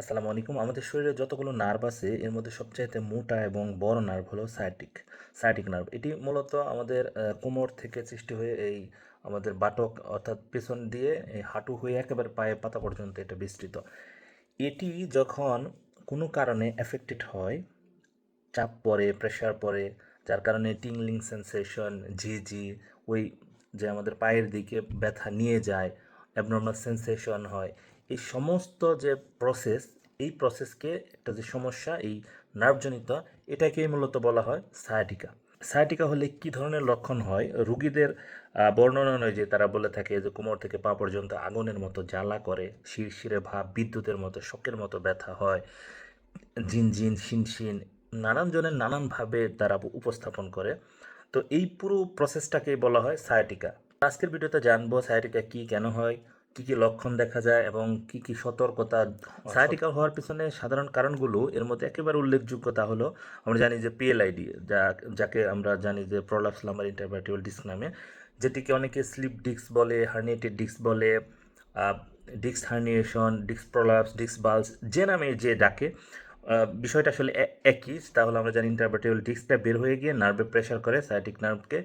আসসালামু আলাইকুম। আমাদের শরীরে যতগুলো নার্ভ আছে এর মধ্যে সবচাইতে মোটা এবং বড় নার্ভ হলো সায়াটিক নার্ভ। এটি মূলত আমাদের কোমর থেকে সৃষ্টি হয়ে এই আমাদের বাটক অর্থাৎ পেছন দিয়ে এই হাঁটু হয়ে একেবারে পায়ের পাতা পর্যন্ত এটা বিস্তৃত। এটি যখন কোনো কারণে এফেক্টেড হয়, চাপ পড়ে, প্রেশার পড়ে, যার কারণে টিংলিং সেন্সেশন, ঝিঁঝি, ওই যে আমাদের পায়ের দিকে ব্যথা নিয়ে যায়, অ্যাবনর্মাল সেন্সেশন হয়। এই সমস্ত যে প্রসেস, এই প্রসেসকে একটা যে সমস্যা এই নার্ভজনিত, এটাকেই মূলত বলা হয় সায়াটিকা। সায়াটিকা হলে কি ধরনের লক্ষণ হয়? রুগীদের বর্ণনা অনুযায়ী তারা বলে থাকে যে কোমর থেকে পা পর্যন্ত আগুনের মতো জ্বালা করে, শিরশিরে ভাব, বিদ্যুতের মতো শকের মতো ব্যথা হয়, ঝিনঝিন, শিনশিন, নানান জনের নানানভাবে তারা উপস্থাপন করে। তো এই পুরো প্রসেসটাকেই বলা হয় সায়াটিকা। আজকের ভিডিওতে জানবো সায়াটিকা কি, কেন হয়, কি কি লক্ষণ দেখা যায় এবং কি কি সতর্কতা। সায়াটিকা হওয়ার পিছনে সাধারণ কারণগুলো এর মধ্যে একেবারে উল্লেখযোগ্য, তা হলো আমরা জানি যে পিএলআইডি, যাকে আমরা জানি যে প্রলাপস লাম্বার ইন্টারভার্টিবল ডিস্ক নামে, যেটিকে অনেকে স্লিপ ডিস্ক বলে, হার্নিয়েটেড ডিস্ক বলে, disc herniation, disc prolapse, disc bulge, যে নামে যে ডাকে, বিষয়টা আসলে একই। তাহলে আমরা জানি ইন্টারভার্টিবল ডিস্কটা বের হয়ে গিয়ে নার্ভে প্রেশার করে সায়াটিক নার্ভকে।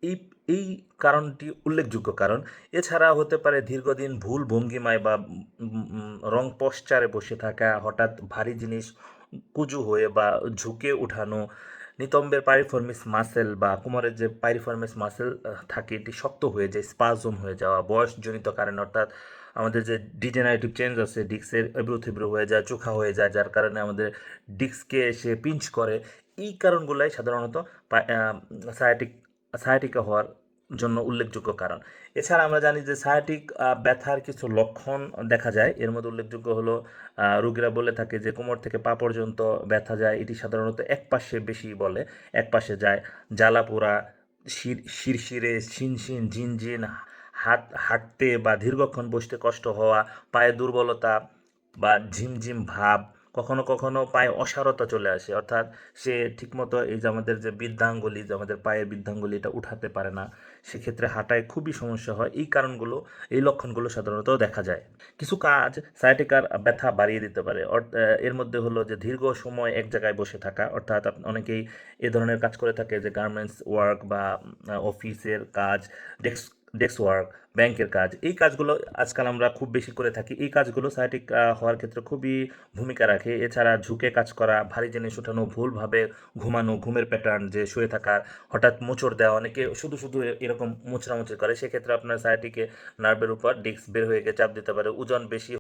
এই এই কারণটি উল্লেখযোগ্য কারণ। এছাড়া হতে পারে দীর্ঘদিন ভুল ভঙ্গিমায় বা রং পশ্চারে বসে থাকা, হঠাৎ ভারী জিনিস কুজু হয়ে বা ঝুঁকে উঠানো, নিতম্বের পাইরিফর্মিস মাসেল বা কোমরের যে পাইরিফর্মিস মাসেল থাকে এটি শক্ত হয়ে যায়, স্পাজম হয়ে যাওয়া, বয়সজনিত কারণে, অর্থাৎ আমাদের যে ডিজেনারেটিভ চেঞ্জ আছে, ডিস্কের এবড়ো থেবড়ো হয়ে যায়, চোখা হয়ে যায়, যার কারণে আমাদের ডিস্ককে এসে পিঞ্চ করে। এই কারণগুলাই সাধারণত সায়াটিক সায়াটিকা হওয়ার জন্য উল্লেখযোগ্য কারণ। এছাড়া আমরা জানি যে সায়াটিক ব্যথার কিছু লক্ষণ দেখা যায়। এর মধ্যে উল্লেখযোগ্য হলো রোগীরা বলে থাকে যে কোমর থেকে পা পর্যন্ত ব্যথা যায়। এটি সাধারণত এক পাশে বেশি বলে, এক পাশে যায়। জ্বালা পোড়া, শিরশিরে, শিনশিন, ঝিনঝিন, হাঁটতে বা দীর্ঘক্ষণ বসতে কষ্ট হওয়া, পায়ে দুর্বলতা বা ঝিমঝিম ভাব, কখনো কখনো পায়ে অসাড়তা চলে আসে, অর্থাৎ সে ঠিকমতো এই যে আমাদের যে বৃদ্ধাঙ্গুলি, যে আমাদের পায়ের বৃদ্ধাঙ্গুলি, এটা উঠাতে পারে না। সেক্ষেত্রে হাঁটায় খুবই সমস্যা হয়। এই কারণগুলো, এই লক্ষণগুলো সাধারণত দেখা যায়। কিছু কাজ সায়াটিকার ব্যথা বাড়িয়ে দিতে পারে। এর মধ্যে হলো যে দীর্ঘ সময় এক জায়গায় বসে থাকা, অর্থাৎ অনেকেই এ ধরনের কাজ করে থাকে, যে গার্মেন্টস ওয়ার্ক বা অফিসের কাজ, ডেস্ক ডেস্ক ওয়ার্ক, ব্যাংকের কাজ। এই কাজগুলো আজকাল আমরা খুব বেশি করে থাকি। এই কাজগুলো সায়াটিক হওয়ার ক্ষেত্রে খুবই ভূমিকা রাখে। এছাড়া ঝুঁকে কাজ করা, ভারী জিনিস ওঠানো, ভুলভাবে ঘুমানো, ঘুমের প্যাটার্ন, যে শুয়ে থাকা, হঠাৎ মোচড় দেওয়া, অনেকে শুধু শুধু এরকম মোচড়ামুচড়ি করে, সেক্ষেত্রে আপনার সায়াটিকে নার্ভের উপর ডিস্ক বের হয়ে গিয়ে চাপ দিতে পারে। ওজন বেশি